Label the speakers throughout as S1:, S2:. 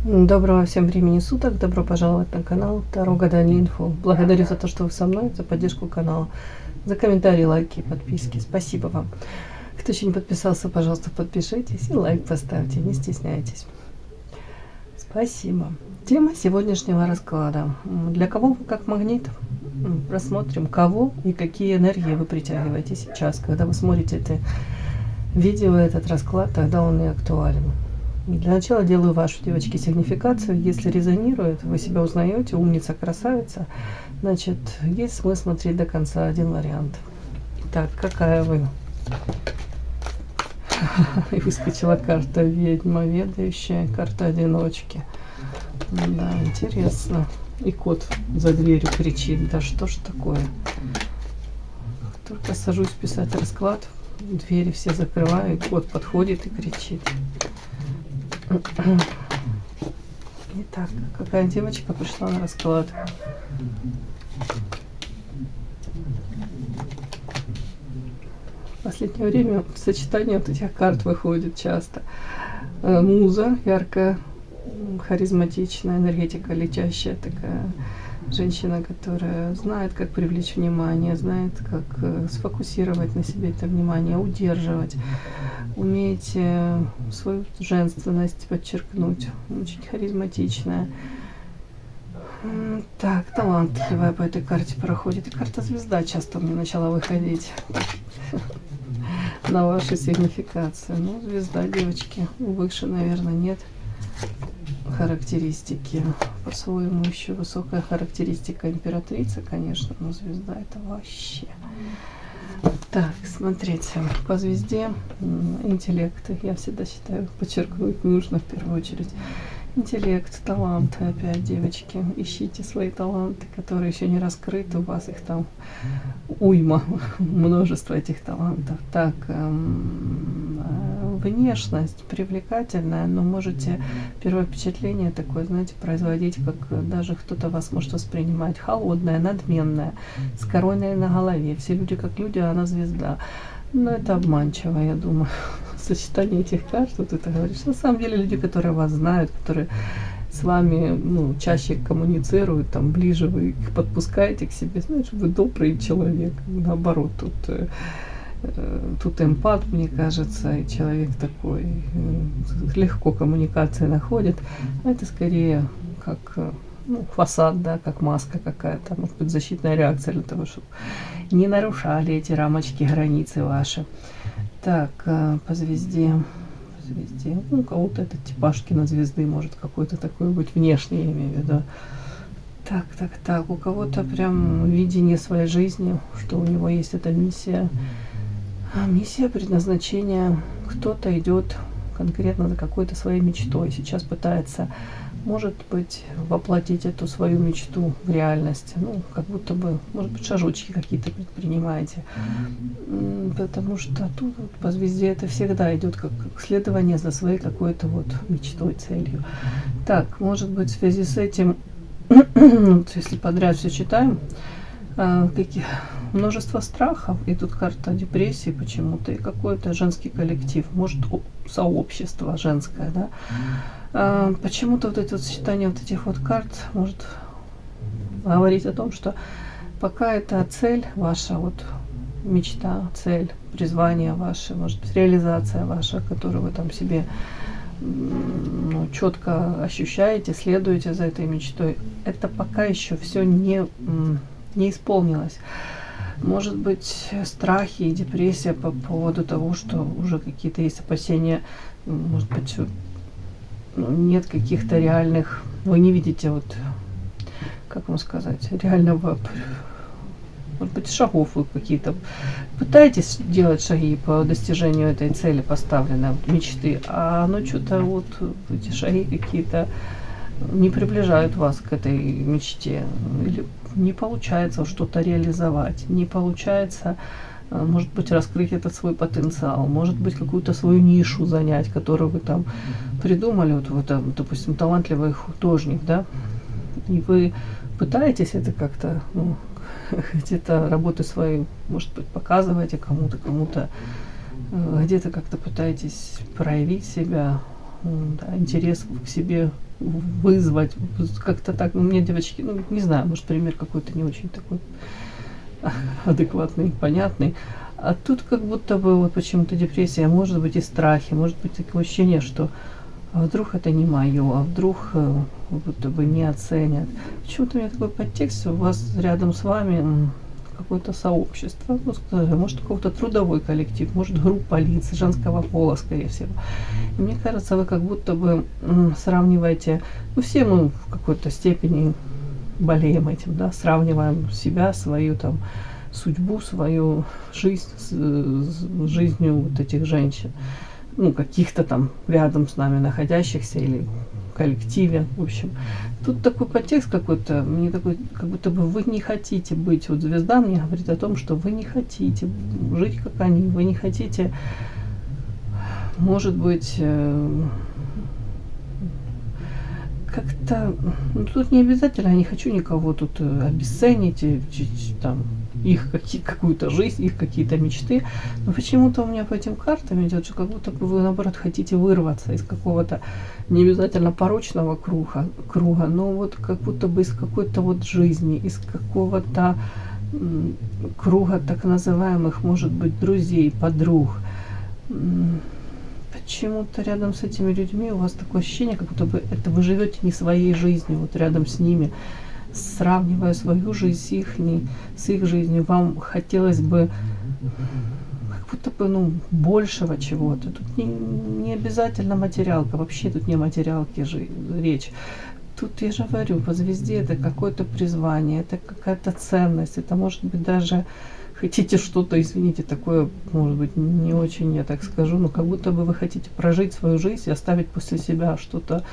S1: Доброго всем времени суток, добро пожаловать на канал Таро Гадание Инфо. Благодарю за то, что вы со мной, за поддержку канала, за комментарии, лайки, подписки. Спасибо вам. Кто еще не подписался, пожалуйста, подпишитесь и лайк поставьте, не стесняйтесь. Спасибо. Тема сегодняшнего расклада. Для кого вы как магнит? Рассмотрим, кого и какие энергии вы притягиваете сейчас. Когда вы смотрите это видео, этот расклад, тогда он и актуален. Для начала делаю вашу, девочки, сигнификацию. Если резонирует, вы себя узнаете, умница, красавица, значит, есть смысл смотреть до конца. Один вариант. Так, какая вы? И выскочила карта ведьма, ведающая, карта одиночки. Да, интересно. И кот за дверью кричит. Да что ж такое? Только сажусь писать расклад, двери все закрываю, и кот подходит и кричит. Итак, какая девочка пришла на расклад? В последнее время в сочетании вот этих карт выходит часто. Муза, яркая, харизматичная, энергетика летящая такая. Женщина, которая знает, как привлечь внимание, знает, как сфокусировать на себе это внимание, удерживать. Умеете свою женственность подчеркнуть. Очень харизматичная. Так, талантливая по этой карте проходит. И карта звезда часто мне начала выходить на вашу сигнификацию. Ну, звезда, девочки, выше, наверное, нет характеристики. По-своему еще высокая характеристика императрицы, конечно, но звезда это вообще. Так, смотрите, по звезде интеллект, я всегда считаю, подчеркнуть нужно в первую очередь. Интеллект, таланты, опять, девочки, ищите свои таланты, которые еще не раскрыты, у вас их там уйма, множество этих талантов. Так, внешность привлекательная, но можете первое впечатление такое, знаете, производить, как даже кто-то вас может воспринимать холодная, надменная, с короной на голове. Все люди как люди, а она звезда. Но это обманчиво, я думаю. Сочетание этих карт, вот это говоришь. На самом деле люди, которые вас знают, которые с вами чаще коммуницируют, там ближе вы их подпускаете к себе, значит, вы добрый человек. Наоборот, тут эмпат, мне кажется, и человек такой легко коммуникации находит. А это скорее как фасад, да, как маска какая-то, может быть, защитная реакция для того, чтобы не нарушали эти рамочки, границы ваши. Так, по звезде. У кого-то это типаж кинозвезды может какой-то такой быть внешний, я имею в виду. Так, у кого-то прям видение своей жизни, что у него есть эта миссия. Миссия, предназначение. Кто-то идет конкретно за какой-то своей мечтой. Сейчас пытается, может быть, воплотить эту свою мечту в реальность. Как будто бы, может быть, шажочки какие-то предпринимаете. Потому что тут по звезде это всегда идет как следование за своей какой-то мечтой, целью. Так, может быть, в связи с этим, если подряд все читаем, множество страхов, и тут карта депрессии почему-то, и какой-то женский коллектив, может, сообщество женское, да. Почему-то это сочетание этих карт может говорить о том, что пока это цель ваша, мечта, цель, призвание ваше, может быть, реализация ваша, которую вы там себе четко ощущаете, следуете за этой мечтой, это пока еще все не исполнилось. Может быть, страхи и депрессия по поводу того, что уже какие-то есть опасения, может быть, нет каких-то реальных, вы не видите, как вам сказать, реального, может быть, шагов вы какие-то пытаетесь делать шаги по достижению этой цели поставленной, мечты, а оно что-то эти шаги какие-то не приближают вас к этой мечте, или не получается что-то реализовать, не получается, может быть, раскрыть этот свой потенциал, может быть, какую-то свою нишу занять, которую вы там придумали, вы там, допустим, талантливый художник, да, и вы пытаетесь это как-то, где-то работы свои, может быть, показываете кому-то, где-то как-то пытаетесь проявить себя, да, интерес к себе вызвать. Как-то так. Ну, мне девочки, ну, не знаю, может, пример какой-то не очень такой адекватный, понятный. А тут как будто бы вот почему-то депрессия, может быть и страхи, может быть такое ощущение, что а вдруг это не мое, а вдруг будто бы не оценят. Почему-то у меня такой подтекст, у вас рядом с вами какое-то сообщество, ну, может какой-то трудовой коллектив, может группа лиц женского пола, скорее всего. И мне кажется, вы как будто бы сравниваете, ну все мы в какой-то степени болеем этим, да, сравниваем себя, свою там судьбу, свою жизнь с жизнью вот этих женщин, ну, каких-то там рядом с нами находящихся или в коллективе, в общем. Тут такой подтекст какой-то, мне такой, как будто бы вы не хотите быть, вот звезда мне говорит о том, что вы не хотите жить, как они, вы не хотите, может быть, как-то, ну, тут не обязательно, я не хочу никого тут обесценить, там, их какую-то жизнь, их какие-то мечты, но почему-то у меня по этим картам идет, что как будто бы вы, наоборот, хотите вырваться из какого-то не обязательно порочного круга, но вот как будто бы из какой-то вот жизни, из какого-то круга так называемых, может быть, друзей, подруг. Почему-то рядом с этими людьми у вас такое ощущение, как будто бы это вы живете не своей жизнью, вот рядом с ними, сравнивая свою жизнь с их жизнью, вам хотелось бы как будто бы, ну, большего чего-то. Тут не обязательно материалка, вообще тут не о материалке речь. Тут, я же говорю, по звезде это какое-то призвание, это какая-то ценность, это может быть даже хотите что-то, извините, такое, может быть, не очень, я так скажу, но как будто бы вы хотите прожить свою жизнь и оставить после себя что-то,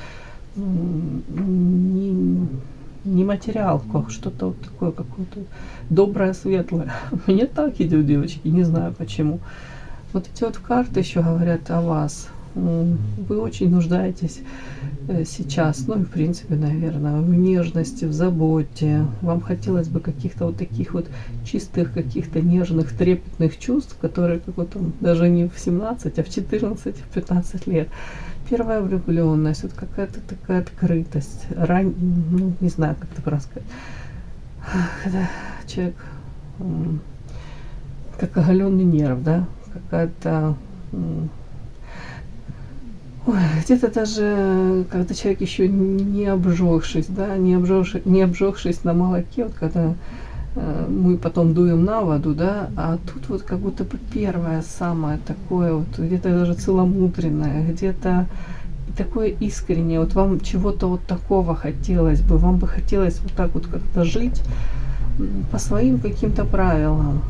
S1: не материалку, а что-то вот такое, какое-то доброе, светлое. Мне так идет, девочки, не знаю почему. Вот эти вот карты еще говорят о вас. Вы очень нуждаетесь сейчас, ну и в принципе, наверное, в нежности, в заботе. Вам хотелось бы каких-то вот таких вот чистых, каких-то нежных, трепетных чувств, которые как вот даже не в 17, а в 14, в 15 лет. Первая влюбленность, вот какая-то такая открытость, ну, не знаю, как это правильно сказать, когда человек как оголенный нерв, да, какая-то где-то даже, когда человек еще не обжегшись, да, не обжегшись на молоке, вот когда мы потом дуем на воду, да, а тут вот как будто бы первое самое такое, вот где-то даже целомудренное, где-то такое искреннее, вот вам чего-то вот такого хотелось бы, вам бы хотелось вот так вот как-то жить по своим каким-то правилам.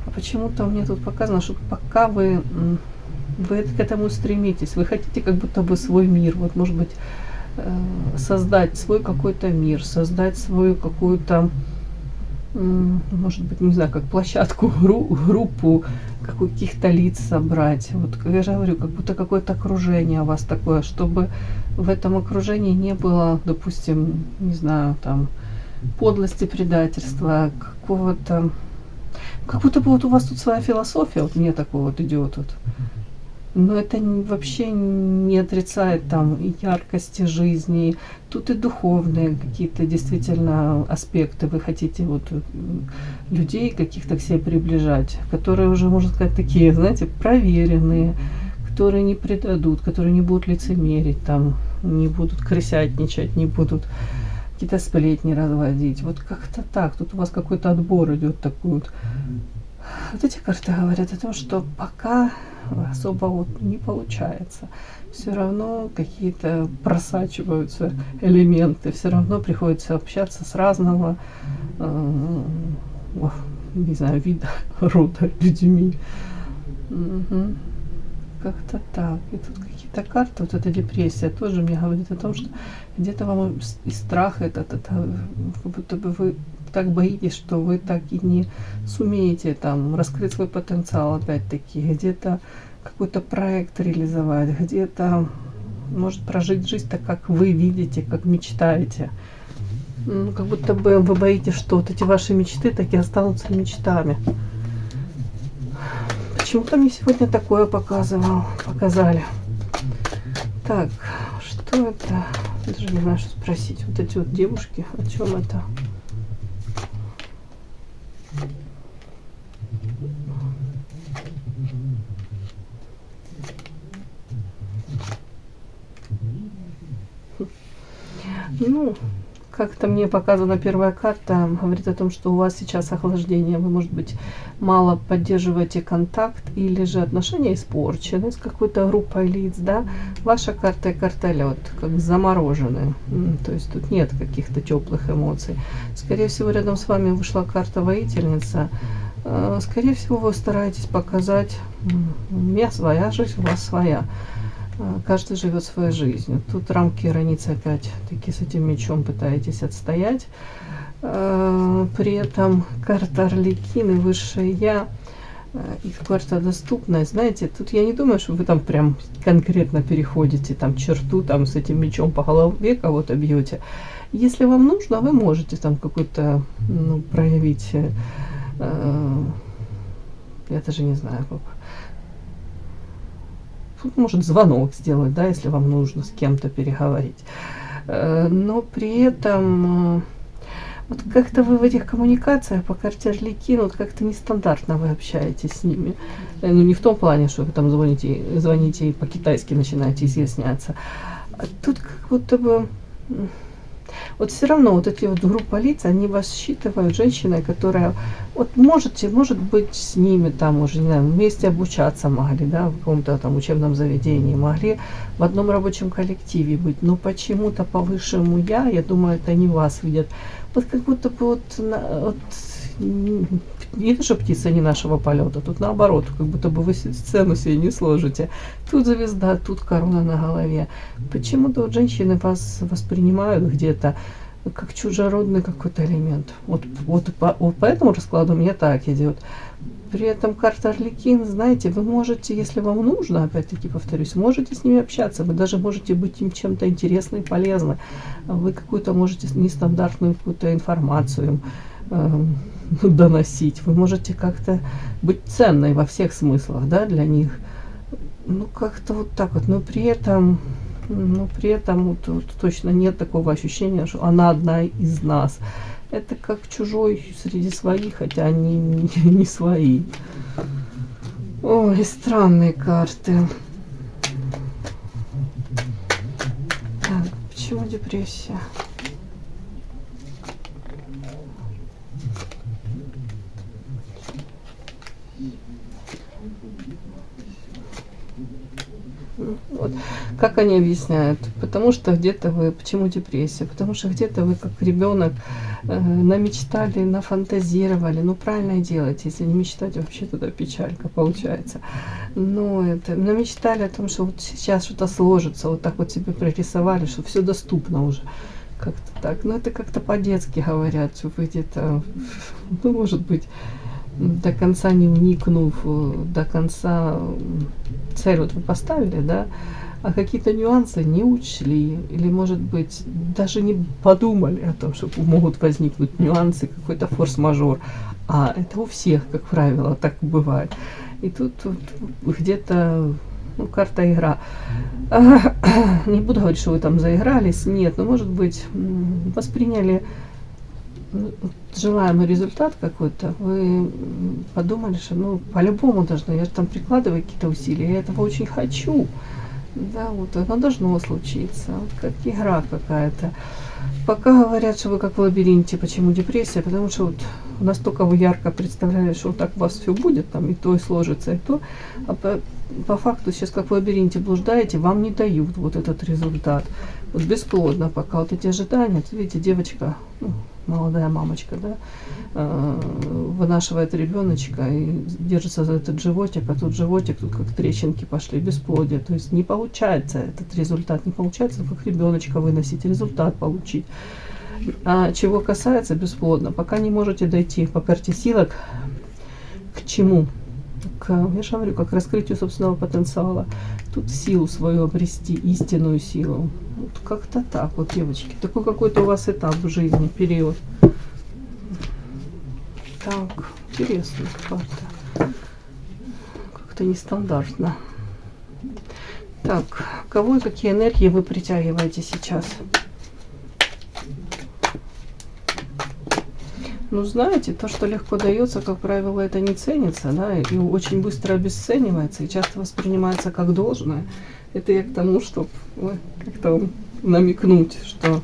S1: А почему-то мне тут показано, что пока вы к этому стремитесь, вы хотите как будто бы свой мир, вот может быть создать свой какой-то мир, создать свою какую-то, может быть, не знаю, как площадку, группу каких-то лиц собрать. Вот я же говорю, как будто какое-то окружение у вас такое, чтобы в этом окружении не было, допустим, не знаю, там, подлости, предательства, какого-то, как будто бы вот у вас тут своя философия, вот мне такое вот идет вот. Но это вообще не отрицает там и яркости жизни, тут и духовные какие-то действительно аспекты. Вы хотите вот людей каких-то к себе приближать, которые уже, можно сказать, такие, знаете, проверенные, которые не предадут, которые не будут лицемерить, там, не будут крысятничать, не будут какие-то сплетни разводить. Вот как-то так. Тут у вас какой-то отбор идет такой вот. Вот эти карты говорят о том, что пока особо вот не получается. Все равно какие-то просачиваются элементы, все равно приходится общаться с разного, не знаю, вида, рода людьми. Угу. Как-то так. И тут какие-то карты, вот эта депрессия тоже мне говорит о том, что где-то вам и страх этот, как будто бы вы так боитесь, что вы так и не сумеете там раскрыть свой потенциал, опять-таки, где-то какой-то проект реализовать, где-то, может, прожить жизнь так, как вы видите, как мечтаете. Ну, как будто бы вы боитесь, что вот эти ваши мечты так и останутся мечтами. Почему-то мне сегодня такое показали. Так, что это? Даже не знаю, что спросить. Вот эти вот девушки, о чем это? Ну, как-то мне показана первая карта, говорит о том, что у вас сейчас охлаждение, вы, может быть, мало поддерживаете контакт, или же отношения испорчены с какой-то группой лиц, да. Ваша карта и карта лед, как заморожены, то есть тут нет каких-то теплых эмоций. Скорее всего, рядом с вами вышла карта воительница. Скорее всего, вы стараетесь показать: у меня своя жизнь, у вас своя. Каждый живет своей жизнью. Тут рамки границы опять-таки с этим мечом пытаетесь отстоять. При этом карта Арлекин и Высшее Я, и карта доступность. Знаете, тут я не думаю, что вы там прям конкретно переходите там черту, там с этим мечом по голове кого-то бьете. Если вам нужно, вы можете там какой-то, ну, проявить, я даже не знаю, как. Тут может звонок сделать, да, если вам нужно с кем-то переговорить. Но при этом вот как-то вы в этих коммуникациях по карте Арлекин, вот как-то нестандартно вы общаетесь с ними. Ну, не в том плане, что вы там звоните и по-китайски начинаете изъясняться. А тут как будто бы... Вот все равно вот эти вот группа лиц, они вас считывают женщиной, которая вот может быть с ними там уже, не знаю, вместе обучаться могли, да, в каком-то там учебном заведении, могли в одном рабочем коллективе быть, но почему-то по высшему я думаю, это не вас видят. Вот как будто бы вот не то, что птица не нашего полета, тут наоборот, как будто бы вы сцену себе не сложите. Тут звезда, тут корона на голове. Почему-то вот женщины вас воспринимают где-то как чужеродный какой-то элемент. Вот по этому раскладу у меня так идет. При этом карта Арлекин, знаете, вы можете, если вам нужно, опять-таки повторюсь, можете с ними общаться, вы даже можете быть им чем-то интересны и полезны. Вы какую-то можете нестандартную какую-то информацию доносить. Вы можете как-то быть ценной во всех смыслах, да, для них. Ну, как-то вот так вот. Но при этом вот точно нет такого ощущения, что она одна из нас. Это как чужой среди своих, хотя они не свои. Ой, странные карты. Так, почему депрессия? Вот. Как они объясняют? Потому что где-то вы, почему депрессия? Потому что где-то вы как ребенок намечтали, нафантазировали. Ну, правильно делать, если не мечтать, вообще тогда печалька получается. Но это намечтали о том, что вот сейчас что-то сложится, вот так вот себе прорисовали, что все доступно уже. Как-то так. Но это как-то по-детски говорят, что вы где-то, ну, может быть, до конца не вникнув, до конца цель вот вы поставили, да, а какие-то нюансы не учли, или, может быть, даже не подумали о том, что могут возникнуть нюансы, какой-то форс-мажор. А это у всех, как правило, так бывает. И тут где-то, ну, карта игра. Не буду говорить, что вы там заигрались, нет, но, может быть, восприняли желаемый результат какой-то, вы подумали, что ну по-любому должно, я же там прикладываю какие-то усилия, я этого очень хочу, да, вот оно должно случиться, вот как игра какая-то. Пока говорят, что вы как в лабиринте. Почему депрессия? Потому что вот настолько вы ярко представляли, что вот так у вас все будет, там и то и сложится, и то, а по факту сейчас как в лабиринте блуждаете, вам не дают вот этот результат. Вот бесплодно пока вот эти ожидания. Видите, девочка, ну, молодая мамочка, да, вынашивает ребеночка и держится за этот животик, а тут животик, тут как трещинки пошли, бесплодие. То есть не получается этот результат, не получается как ребеночка выносить, результат получить. А чего касается бесплодно, пока не можете дойти по карте силок к чему? Я же говорю, как раскрытию собственного потенциала. Тут силу свою обрести, истинную силу. Вот как-то так вот, девочки. Такой какой-то у вас этап в жизни, период. Так, интересная карта. Как-то нестандартно. Так, кого и какие энергии вы притягиваете сейчас? Ну, знаете, то, что легко дается, как правило, это не ценится, да, и очень быстро обесценивается, и часто воспринимается как должное. Это я к тому, чтобы как-то вам намекнуть, что,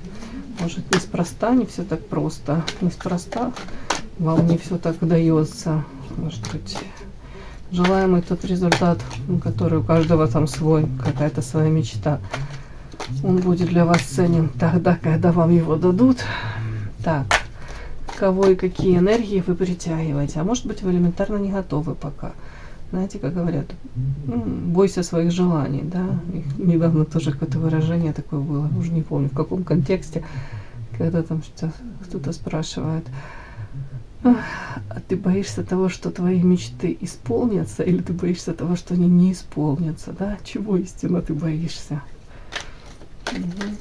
S1: может, неспроста не все так просто, неспроста вам не все так удается. Может быть, желаемый тот результат, который у каждого там свой, какая-то своя мечта, он будет для вас ценен тогда, когда вам его дадут. Так, кого и какие энергии вы притягиваете. А может быть, вы элементарно не готовы пока. Знаете, как говорят, бойся своих желаний, да. И недавно тоже какое-то выражение такое было, уже не помню в каком контексте, когда там кто-то спрашивает: а ты боишься того, что твои мечты исполнятся, или ты боишься того, что они не исполнятся, да? Чего истинно ты боишься? Угу.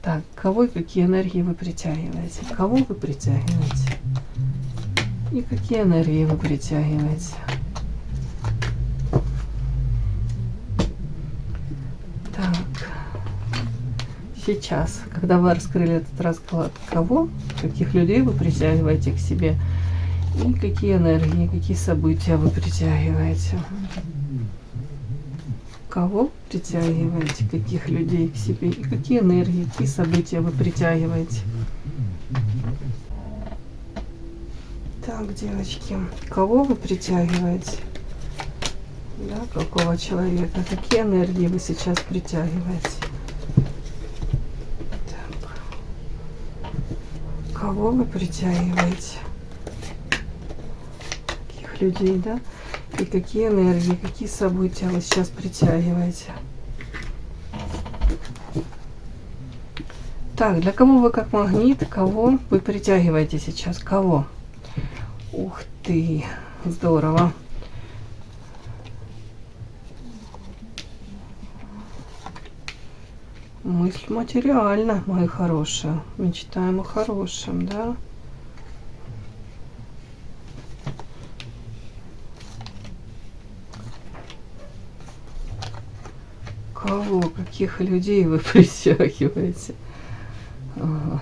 S1: Так, кого и какие энергии вы притягиваете? Кого вы притягиваете? И какие энергии вы притягиваете? Так, сейчас, когда вы раскрыли этот расклад, кого, каких людей вы притягиваете к себе, и какие энергии, какие события вы притягиваете? Кого притягиваете, каких людей к себе, и какие энергии, какие события вы притягиваете? Так, девочки, кого вы притягиваете? Да, какого человека? Какие энергии вы сейчас притягиваете? Так. Кого вы притягиваете? Каких людей, да? И какие энергии, какие события вы сейчас притягиваете? Так, для кого вы как магнит, кого вы притягиваете сейчас? Кого? Ух ты, здорово. Мысль материальна, мои хорошие. Мечтаем о хорошем, да? Кого, каких людей вы притягиваете? Ага.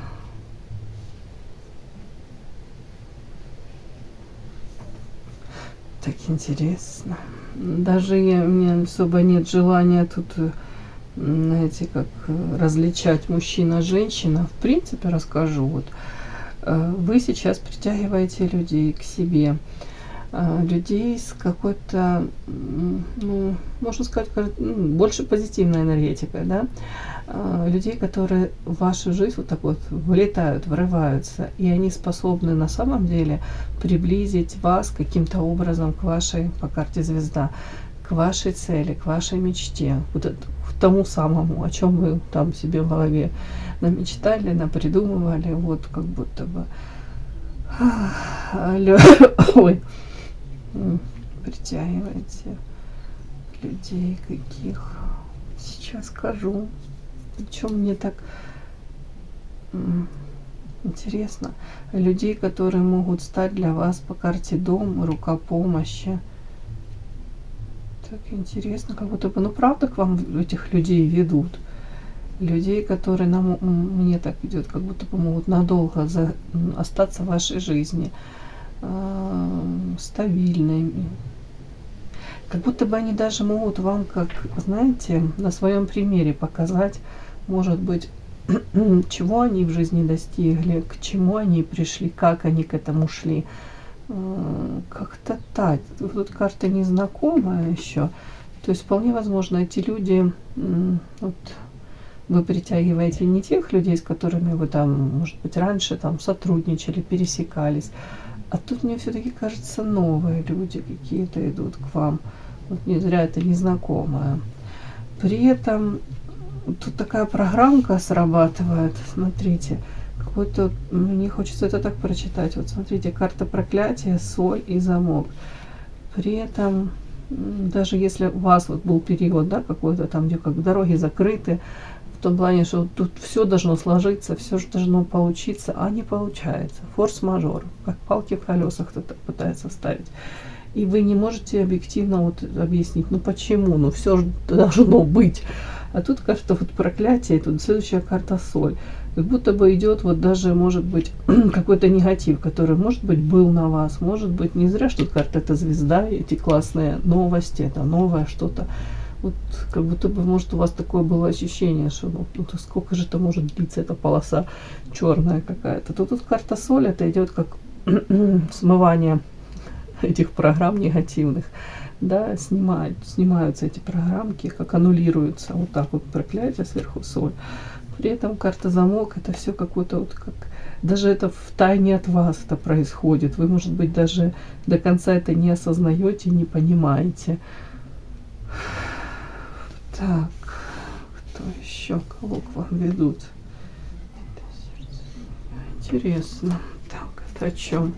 S1: Так интересно. Даже у меня особо нет желания тут, знаете, как различать мужчина-женщина. В принципе, расскажу. Вот вы сейчас притягиваете людей к себе. Людей с какой-то, ну, можно сказать, больше позитивной энергетикой, да, людей, которые в вашу жизнь вот так вот влетают, врываются, и они способны на самом деле приблизить вас каким-то образом к вашей, по карте звезда, к вашей цели, к вашей мечте, вот это, к тому самому, о чем вы там себе в голове намечтали, напридумывали, вот как будто бы. Ой. Притягиваете людей каких? Сейчас скажу. Причем мне так интересно. Людей, которые могут стать для вас по карте дом, рука помощи. Так интересно, как будто бы, ну правда к вам этих людей ведут. Людей, которые мне так идет, как будто бы могут надолго остаться в вашей жизни. Стабильными. Как будто бы они даже могут вам, как, знаете, на своем примере показать, может быть, чего они в жизни достигли, к чему они пришли, как они к этому шли. Как-то так. Тут карта незнакомая еще. То есть вполне возможно, эти люди, вот, вы притягиваете не тех людей, с которыми вы там, может быть, раньше там сотрудничали, пересекались. А тут мне все-таки кажется, новые люди какие-то идут к вам. Вот не зря это незнакомое. При этом тут такая программка срабатывает. Смотрите, какой-то, мне хочется это так прочитать. Вот смотрите, карта проклятия, соль и замок. При этом, даже если у вас вот был период, да, какой-то там, где как дороги закрыты, в том плане, что тут все должно сложиться, все же должно получиться, а не получается. Форс-мажор, как палки в колесах кто-то пытается ставить. И вы не можете объективно вот объяснить, ну почему, ну все же должно быть. А тут карта вот проклятие, тут следующая карта соль. Как будто бы идет вот даже, может быть, какой-то негатив, который, может быть, был на вас, может быть, не зря, что карта это звезда, эти классные новости, это новое что-то. Вот как будто бы, может, у вас такое было ощущение, что ну сколько же это может длиться, эта полоса черная какая-то. То тут карта соль, это идет как смывание этих программ негативных. Да, снимаются эти программки, как аннулируются. Вот так вот проклятие, сверху соль. При этом карта замок, это все какое-то вот как... Даже это в тайне от вас это происходит. Вы, может быть, даже до конца это не осознаете, не понимаете. Так, кто еще? Кого к вам ведут? Интересно. Так, это о чем?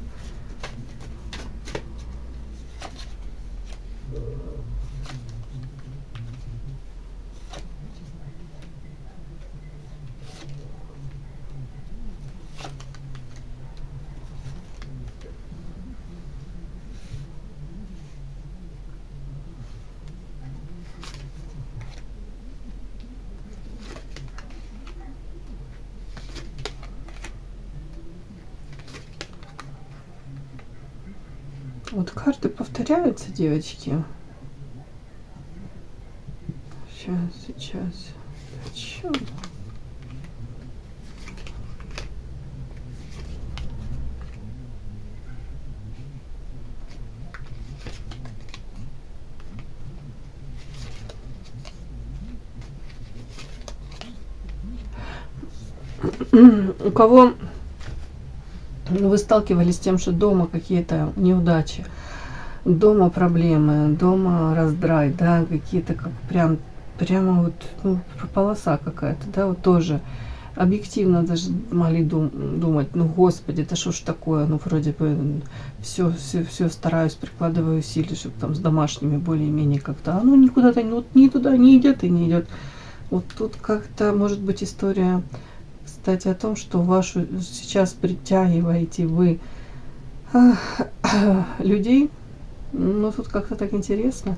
S1: Вот карты повторяются, девочки. Сейчас. О чем? У кого вы сталкивались с тем, что дома какие-то неудачи, дома проблемы, дома раздрай, да, какие-то как прямо вот, ну, полоса какая-то, да, вот тоже объективно даже могли думать, ну, господи, это что ж такое, ну, вроде бы все стараюсь, прикладываю усилия, чтобы там с домашними более-менее как-то, а ну, никуда-то, ну, ни туда не идет и не идет. Вот тут как-то может быть история, кстати, о том, что вашу сейчас притягиваете вы людей, ну, тут как-то так интересно,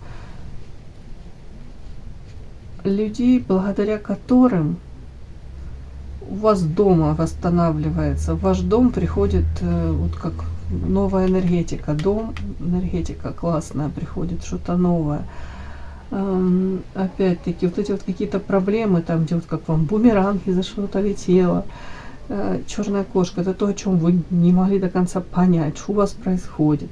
S1: людей, благодаря которым у вас дома восстанавливается, в ваш дом приходит вот как новая энергетика, энергетика классная приходит, что-то новое. Опять-таки, вот эти вот какие-то проблемы, там, где вот как вам бумеранги за что-то летело, черная кошка, это то, о чем вы не могли до конца понять, что у вас происходит.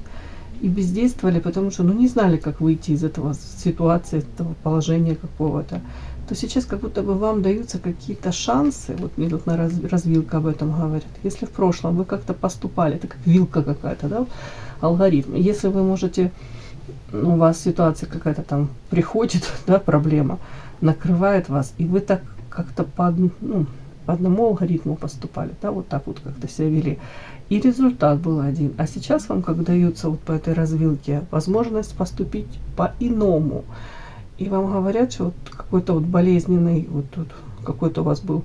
S1: И бездействовали, потому что, ну, не знали, как выйти из этого ситуации, этого положения какого-то. То сейчас как будто бы вам даются какие-то шансы, вот мне тут на развилка об этом говорит. Если в прошлом вы как-то поступали, это как вилка какая-то, да, алгоритм. Если вы можете, у вас ситуация какая-то там приходит, да, проблема, накрывает вас, и вы так как-то по одному алгоритму поступали, да, вот так вот как-то себя вели. И результат был один. А сейчас вам как дается вот по этой развилке возможность поступить по-иному. И вам говорят, что вот какой-то вот болезненный, вот тут какой-то у вас был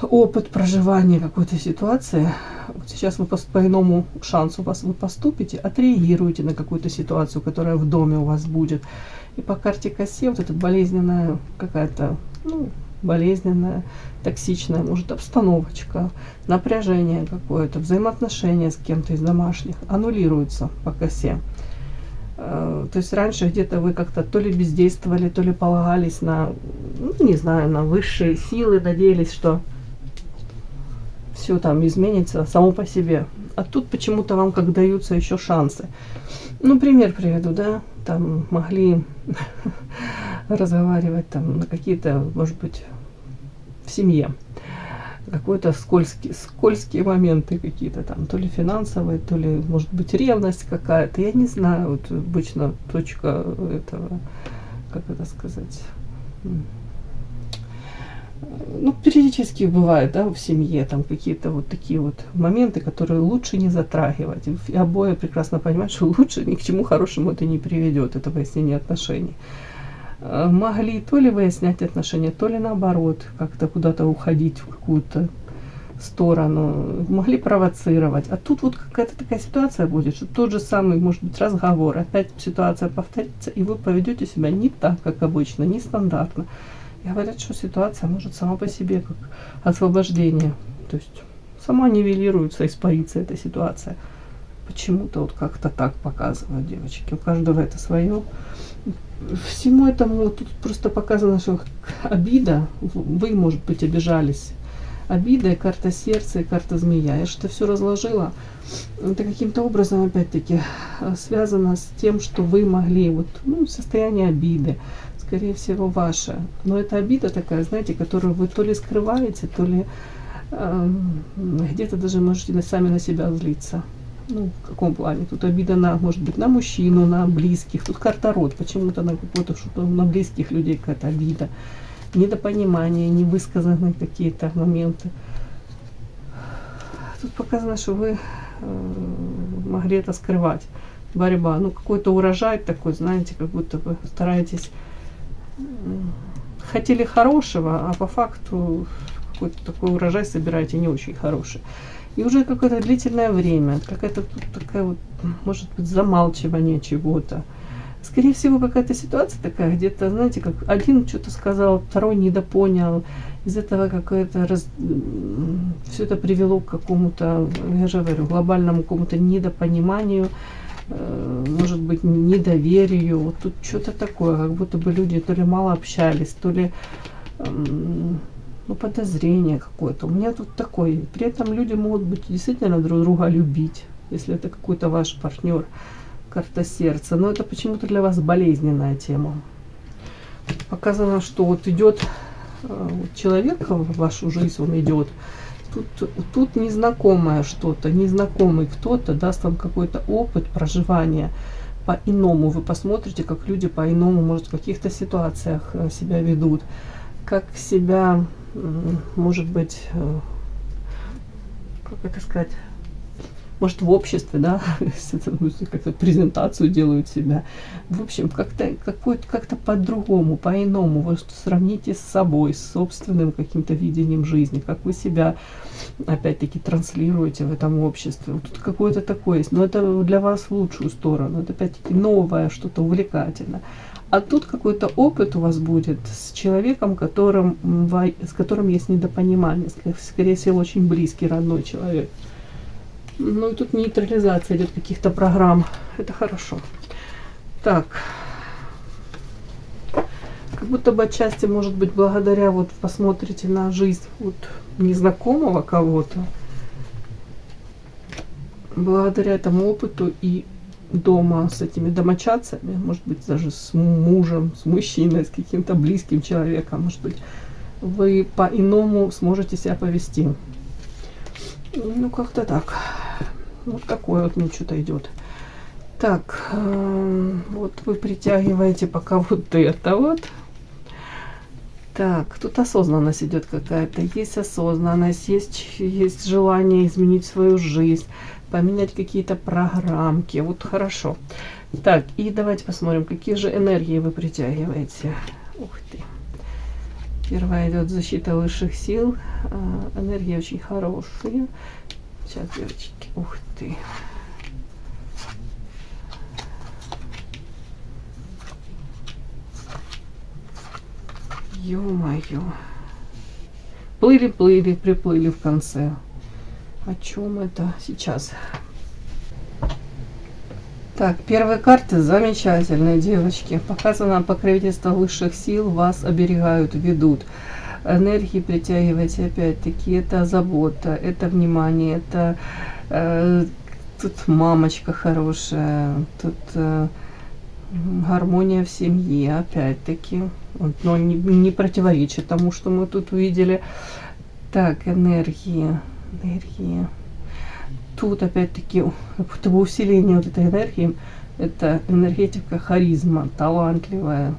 S1: опыт проживания какой-то ситуации. Вот сейчас вы по иному шансу вы поступите, отреагируете на какую-то ситуацию, которая в доме у вас будет. И по карте косе вот эта болезненная какая-то, ну, болезненная, токсичная, может, обстановочка, напряжение какое-то, взаимоотношения с кем-то из домашних аннулируются по косе. То есть раньше где-то вы как-то то ли бездействовали, то ли полагались на, ну, не знаю, на высшие силы, надеялись, что все там изменится само по себе. А тут почему-то вам как даются еще шансы. Ну, пример приведу, да, там могли разговаривать там на какие-то, может быть, в семье, какой-то скользкие моменты какие-то там, то ли финансовые, то ли, может быть, ревность какая-то, я не знаю, вот обычно точка этого, как это сказать, ну, периодически бывает, да, в семье там какие-то вот такие вот моменты, которые лучше не затрагивать. И обои прекрасно понимают, что лучше ни к чему хорошему это не приведет, это выяснение отношений. Могли то ли выяснять отношения, то ли наоборот, как-то куда-то уходить в какую-то сторону, могли провоцировать. А тут вот какая-то такая ситуация будет, что тот же самый, может быть, разговор, опять ситуация повторится, и вы поведете себя не так, как обычно, нестандартно. И говорят, что ситуация может сама по себе как освобождение, то есть сама нивелируется, испарится эта ситуация. Почему-то вот как-то так показывают девочки. У каждого это свое. Всему этому вот тут просто показано, что обида, вы, может быть, обижались. Обида и карта сердца, и карта змея. Я что все разложила. Это каким-то образом, опять-таки, связано с тем, что вы могли, вот, ну, состояние обиды, скорее всего, ваше. Но это обида такая, знаете, которую вы то ли скрываете, то ли где-то даже можете сами на себя злиться. Ну, в каком плане? Тут обида на, может быть, на мужчину, на близких. Тут карта род, почему-то на какой-то, что-то на близких людей какая-то обида. Недопонимание, невысказанные какие-то моменты. Тут показано, что вы могли это скрывать. Борьба. Ну, какой-то урожай такой, знаете, как будто вы стараетесь, хотели хорошего, а по факту какой-то такой урожай собираете не очень хороший. И уже какое-то длительное время, какая-то тут такая вот, может быть, замалчивание чего-то. Скорее всего, какая-то ситуация такая, где-то, знаете, как один что-то сказал, второй недопонял. Из этого какое-то все это привело к какому-то, я же говорю, глобальному какому-то недопониманию, может быть, недоверию. Вот тут что-то такое, как будто бы люди то ли мало общались, то ли ну, подозрение какое-то. У меня тут такое. При этом люди могут быть действительно друг друга любить, если это какой-то ваш партнер. Карта сердца. Но это почему-то для вас болезненная тема. Показано, что вот идет человек в вашу жизнь, он идет. Тут незнакомое что-то, незнакомый кто-то даст вам какой-то опыт проживания по-иному. Вы посмотрите, как люди по-иному, может, в каких-то ситуациях себя ведут. Как себя, может быть, как это сказать, может, в обществе, да, как-то презентацию делают себя. В общем, как-то по-другому, по-иному. Вы сравните с собой, с собственным каким-то видением жизни, как вы себя, опять-таки, транслируете в этом обществе. Вот тут какое-то такое есть. Но это для вас в лучшую сторону. Это, опять-таки, новое, что-то увлекательное. А тут какой-то опыт у вас будет с человеком, с которым есть недопонимание. Скорее всего, очень близкий, родной человек. Ну и тут нейтрализация идет каких-то программ. Это хорошо. Так. Как будто бы отчасти, может быть, благодаря, вот посмотрите на жизнь вот незнакомого кого-то. Благодаря этому опыту и дома с этими домочадцами, может быть, даже с мужем, с мужчиной, с каким-то близким человеком, может быть, вы по-иному сможете себя повести. Ну, как-то так. Вот такое вот мне что-то идет. Так, вот вы притягиваете пока вот это вот. Так, тут осознанность идет какая-то. Есть осознанность, есть желание изменить свою жизнь, поменять какие-то программки. Вот хорошо. Так, и давайте посмотрим, какие же энергии вы притягиваете. Ух ты. Первая идет защита высших сил. Энергии очень хорошие. Сейчас, девочки. Ух ты. Ё-моё. Плыли-плыли, приплыли в конце. О чем это сейчас? Так, первые карты замечательные, девочки. Показано покровительство высших сил, вас оберегают, ведут. Энергии притягивайте, опять-таки, это забота, это внимание, это тут мамочка хорошая, тут гармония в семье, опять-таки. Но не противоречит тому, что мы тут увидели. Так, энергии. Тут опять-таки будто бы усиление вот этой энергии. Это энергетика, харизма, талантливая.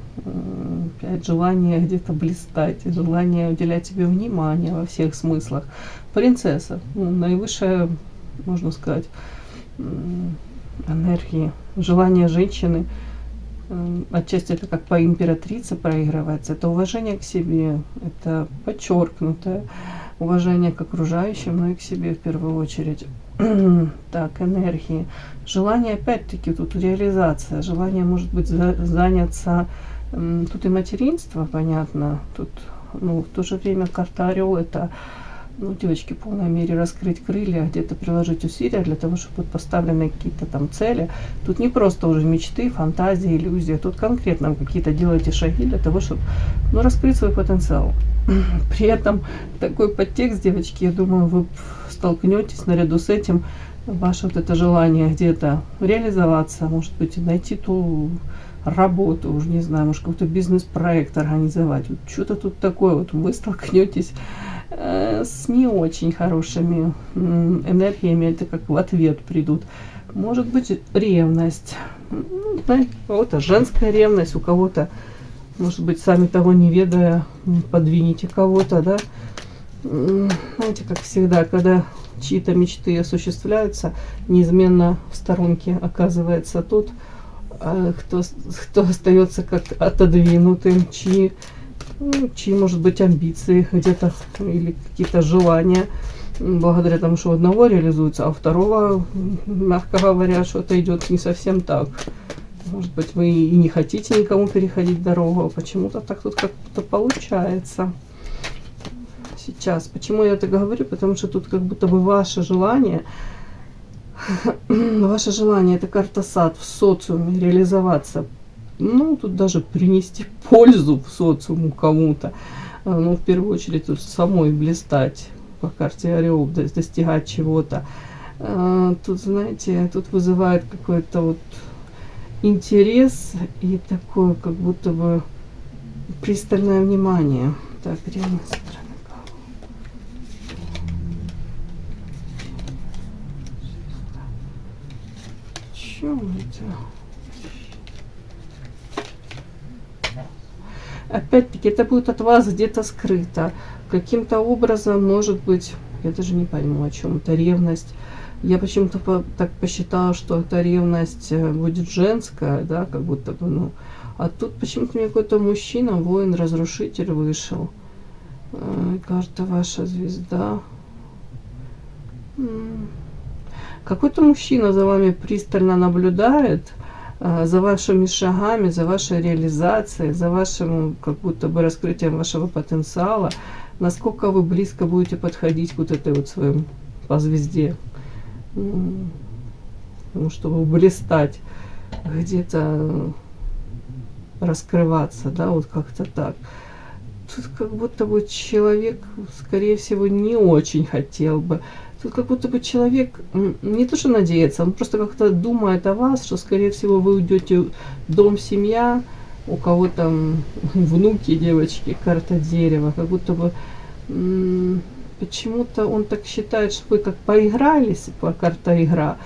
S1: Опять желание где-то блистать, желание уделять себе внимание во всех смыслах. Принцесса, наивысшая, можно сказать, энергии, желание женщины. Отчасти это как по императрице проигрывается. Это уважение к себе, это подчеркнутое, уважение к окружающим, но и к себе в первую очередь. Так, энергии. Желание, опять-таки, тут реализация. Желание, может быть, заняться. Тут и материнство, понятно. Тут, ну, в то же время карта Орел — это, ну, девочки, в полной мере раскрыть крылья, где-то приложить усилия для того, чтобы будут поставлены какие-то там цели. Тут не просто уже мечты, фантазии, иллюзии. Тут конкретно какие-то делаете шаги для того, чтобы, ну, раскрыть свой потенциал. При этом такой подтекст, девочки, я думаю, вы столкнетесь наряду с этим, ваше вот это желание где-то реализоваться, может быть, найти ту работу, уже не знаю, может, какой-то бизнес-проект организовать. Вот что-то тут такое, вот вы столкнетесь с не очень хорошими энергиями, это как в ответ придут. Может быть, ревность. Ну, знаете, у кого-то женская ревность, у кого-то, может быть, сами того не ведая, подвинете кого-то, да. Знаете, как всегда, когда чьи-то мечты осуществляются, неизменно в сторонке оказывается тот, кто остается как отодвинутым, чьи, может быть, амбиции где-то или какие-то желания благодаря тому, что у одного реализуется, а у второго, мягко говоря, что-то идет не совсем так. Может быть, вы и не хотите никому переходить дорогу, а почему-то так тут как-то получается. Сейчас. Почему я это говорю? Потому что тут как будто бы ваше желание, это карта Сад в социуме, реализоваться. Ну, тут даже принести пользу в социуму кому-то. Ну, в первую очередь, тут самой блистать по карте Орел, достигать чего-то. Тут, знаете, тут вызывает какой-то вот интерес и такое, как будто бы пристальное внимание. Так, реально стороны. Что это? Опять-таки, это будет от вас где-то скрыто. Каким-то образом, может быть, я даже не пойму, о чем это ревность. Я почему-то так посчитала, что эта ревность будет женская, да, как будто бы, ну. А тут почему-то мне какой-то мужчина, воин, разрушитель вышел. Карта ваша звезда. Какой-то мужчина за вами пристально наблюдает, за вашими шагами, за вашей реализацией, за вашим как будто бы раскрытием вашего потенциала, насколько вы близко будете подходить к вот этой вот своей по звезде, чтобы блистать, где-то раскрываться, да, вот как-то так. Тут как будто бы человек, скорее всего, не очень хотел бы. Тут как будто бы человек не то что надеется, он просто как-то думает о вас, что, скорее всего, вы уйдете в дом, семья, у кого там внуки, девочки, карта дерева, как будто бы почему-то он так считает, что вы как поигрались по карта игра.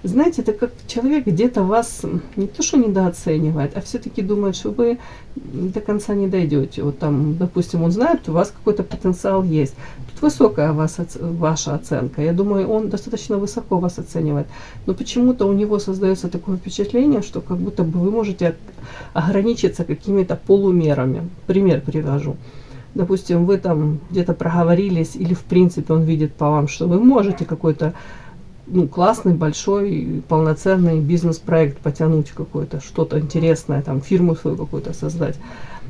S1: Знаете, это как человек где-то вас не то что недооценивает, а все-таки думает, что вы до конца не дойдете. Вот там, допустим, он знает, у вас какой-то потенциал есть. Тут высокая ваша оценка. Я думаю, он достаточно высоко вас оценивает. Но почему-то у него создается такое впечатление, что как будто бы вы можете ограничиться какими-то полумерами. Пример привожу. Допустим, вы там где-то проговорились, или в принципе он видит по вам, что вы можете какой-то классный, большой, полноценный бизнес-проект потянуть какой-то, что-то интересное, там, фирму свою какую-то создать.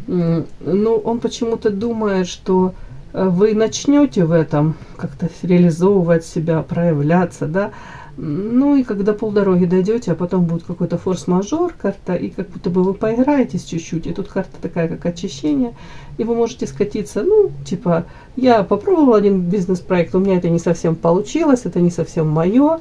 S1: Но он почему-то думает, что вы начнете в этом как-то реализовывать себя, проявляться, да, ну и когда полдороги дойдете, а потом будет какой-то форс-мажор карта, и как будто бы вы поиграетесь чуть-чуть, и тут карта такая, как очищение, и вы можете скатиться, ну, типа, я попробовала один бизнес-проект, у меня это не совсем получилось, это не совсем мое,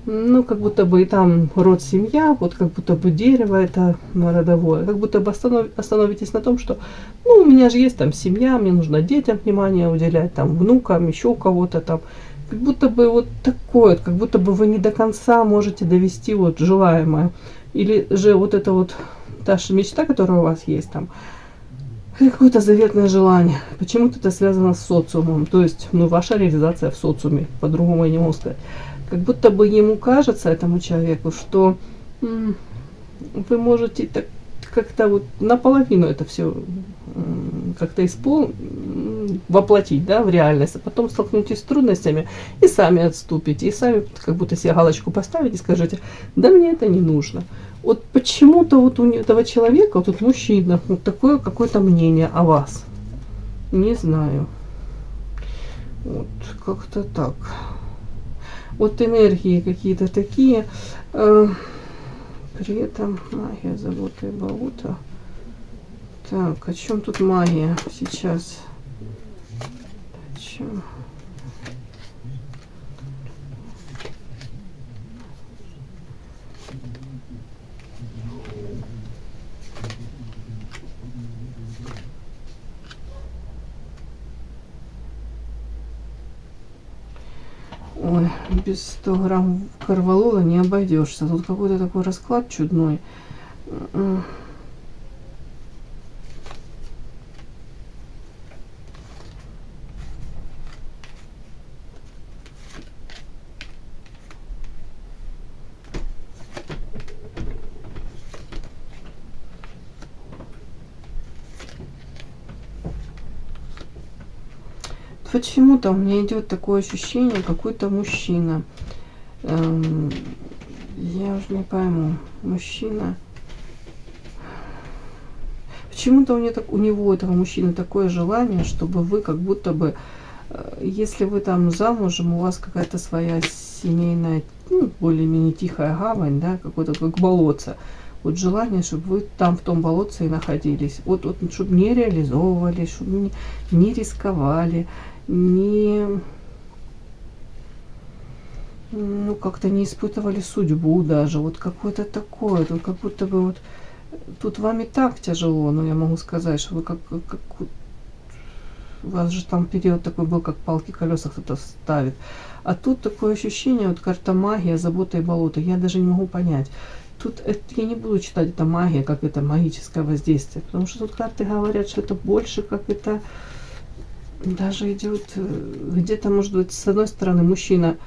S1: ну, как будто бы и там род, семья, вот как будто бы дерево это родовое, как будто бы остановитесь на том, что, ну, у меня же есть там семья, мне нужно детям внимание уделять, там, внукам, еще у кого-то там, как будто бы вот такое, как будто бы вы не до конца можете довести вот желаемое. Или же вот это вот та мечта, которая у вас есть там, какое-то заветное желание. Почему-то это связано с социумом. То есть, ну, ваша реализация в социуме, по-другому я не могу сказать. Как будто бы ему кажется, этому человеку, что вы можете так как-то вот наполовину это все как-то воплотить, да, в реальность, а потом столкнетесь с трудностями и сами отступите, и сами как будто себе галочку поставите и скажете, да мне это не нужно. Вот почему-то вот у этого человека, вот тут мужчина, вот такое какое-то мнение о вас. Не знаю. Вот, как-то так. Вот энергии какие-то такие. При этом магия, забота и болото. Так, о чем тут магия сейчас? О чем? Ой, без 100 грамм корвалола не обойдешься. Тут какой-то такой расклад чудной. Почему-то у меня идет такое ощущение, какой-то мужчина. Я уже не пойму. Мужчина. Почему-то у него, этого мужчины, такое желание, чтобы вы как будто бы, если вы там замужем, у вас какая-то своя семейная, ну, более-менее тихая гавань, да, какое-то как болотце. Вот желание, чтобы вы там в том болотце и находились. Вот чтобы не реализовывались, чтобы не рисковали, не, ну, как-то не испытывали судьбу даже. Вот какое-то такое, тут как будто бы вот тут вам и так тяжело, но я могу сказать, что вы как у вас же там период такой был, как палки колеса кто-то ставит. А тут такое ощущение, вот карта магия, забота и болото. Я даже не могу понять. Тут я не буду читать это магия, как это магическое воздействие, потому что тут карты говорят, что это больше как это даже идет где-то, может быть, с одной стороны, мужчина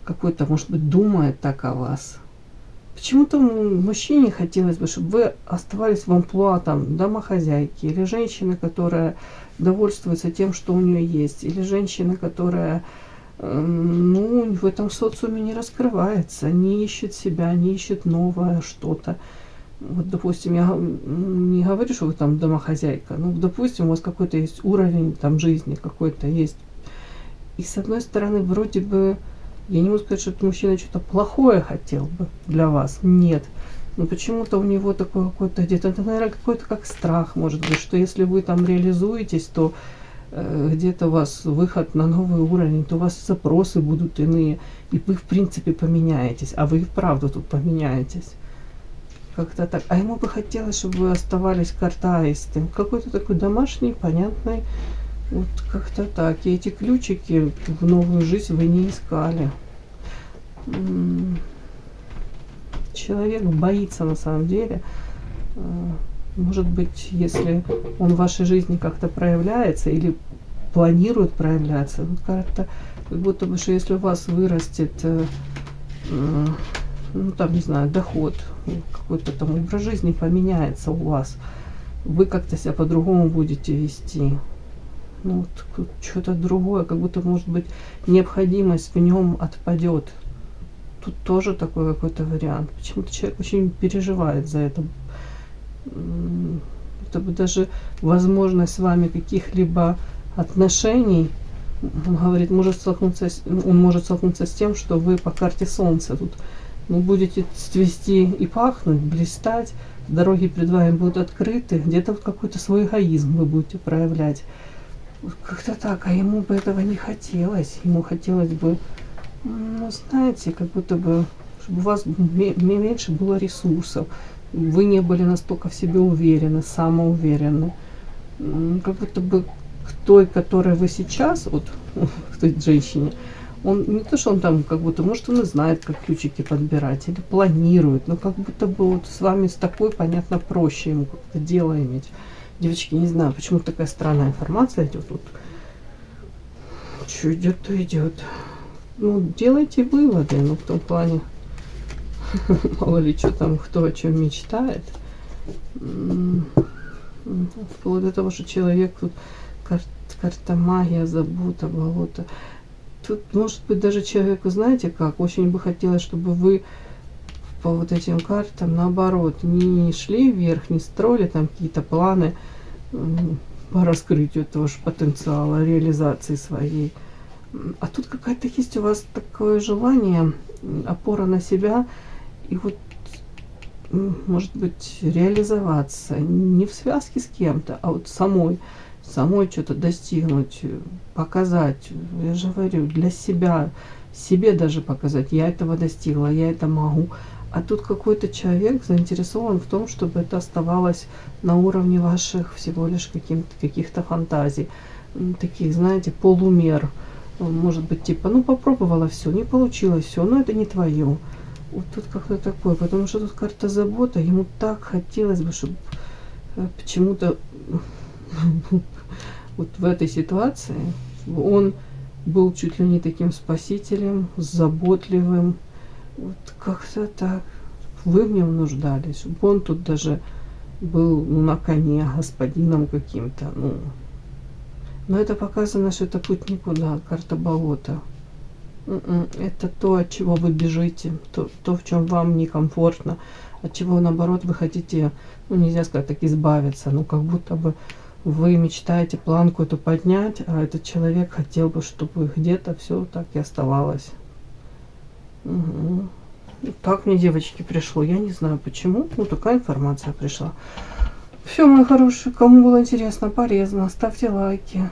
S1: какой-то, может быть, думает так о вас. Почему-то мужчине хотелось бы, чтобы вы оставались в амплуа там домохозяйки, или женщины, которая довольствуется тем, что у нее есть, или женщина, которая ну, в этом социуме не раскрывается, не ищет себя, не ищет новое что-то. Вот, допустим, я не говорю, что вы там домохозяйка, ну, допустим, у вас какой-то есть уровень там жизни, какой-то есть. И с одной стороны, вроде бы, я не могу сказать, что этот мужчина что-то плохое хотел бы для вас. Нет. Но почему-то у него такой какой-то где-то, это, наверное, какой-то как страх, может быть, что если вы там реализуетесь, то где-то у вас выход на новый уровень, то у вас запросы будут иные, и вы, в принципе, поменяетесь, а вы и вправду тут поменяетесь. Как-то так. А ему бы хотелось, чтобы вы оставались картаистым, какой-то такой домашний, понятный, вот как-то так. И эти ключики в новую жизнь вы не искали. Человек боится на самом деле. Может быть, если он в вашей жизни как-то проявляется или планирует проявляться, ну, как-то как будто бы, что если у вас вырастет, ну там, не знаю, доход, какой-то там образ жизни поменяется у вас, вы как-то себя по-другому будете вести. Ну, вот что-то другое, как будто, может быть, необходимость в нем отпадет. Тут тоже такой какой-то вариант. Почему-то человек очень переживает за это. Это бы даже возможность с вами каких-либо отношений, он говорит, он может столкнуться с тем, что вы по карте Солнца тут, ну, будете цвести и пахнуть, блистать, дороги перед вами будут открыты, где-то вот какой-то свой эгоизм вы будете проявлять. Как-то так, а ему бы этого не хотелось. Ему хотелось бы, ну, знаете, как будто бы, чтобы у вас меньше было ресурсов, вы не были настолько в себе уверены, самоуверены. Как будто бы к той, которой вы сейчас, вот к той женщине, он не то, что он там как будто, может, он и знает, как ключики подбирать, или планирует, но как будто бы вот с вами с такой, понятно, проще ему как-то дело иметь. Девочки, не знаю, почему такая странная информация идет тут. Что идет, то идет. Ну, делайте выводы, ну, в том плане, мало ли, что там, кто о чем мечтает. Вплоть до того, что человек тут кар- карта магия, забота, болото. Тут, может быть, даже человеку, знаете как, очень бы хотелось, чтобы вы по вот этим картам, наоборот, не шли вверх, не строили там какие-то планы по раскрытию этого же потенциала, реализации своей. А тут какая-то есть у вас такое желание, опора на себя, и вот, может быть, реализоваться не в связке с кем-то, а вот самой что-то достигнуть, показать. Я же говорю, для себя, себе даже показать, я этого достигла, я это могу. А тут какой-то человек заинтересован в том, чтобы это оставалось на уровне ваших всего лишь каких-то фантазий. Таких, знаете, полумер. Может быть, типа, ну попробовала все, не получилось все, но это не твое. Вот тут как-то такое, потому что тут карта забота, ему так хотелось бы, чтобы почему-то вот в этой ситуации он был чуть ли не таким спасителем, заботливым. Вот как-то так. Вы в нем нуждались, чтобы он тут даже был на коне, господином каким-то. Ну. Но это показано, что это путь никуда, карта болота. Это то, от чего вы бежите, то, в чем вам некомфортно, от чего, наоборот, вы хотите, ну, нельзя сказать так, избавиться, ну, как будто бы вы мечтаете планку эту поднять, а этот человек хотел бы, чтобы где-то все так и оставалось. Угу. Так мне, девочки, пришло, я не знаю почему, ну, такая информация пришла. Все, мои хорошие, кому было интересно, полезно, ставьте лайки.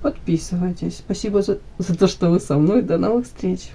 S1: Подписывайтесь. Спасибо за то, что вы со мной. До новых встреч.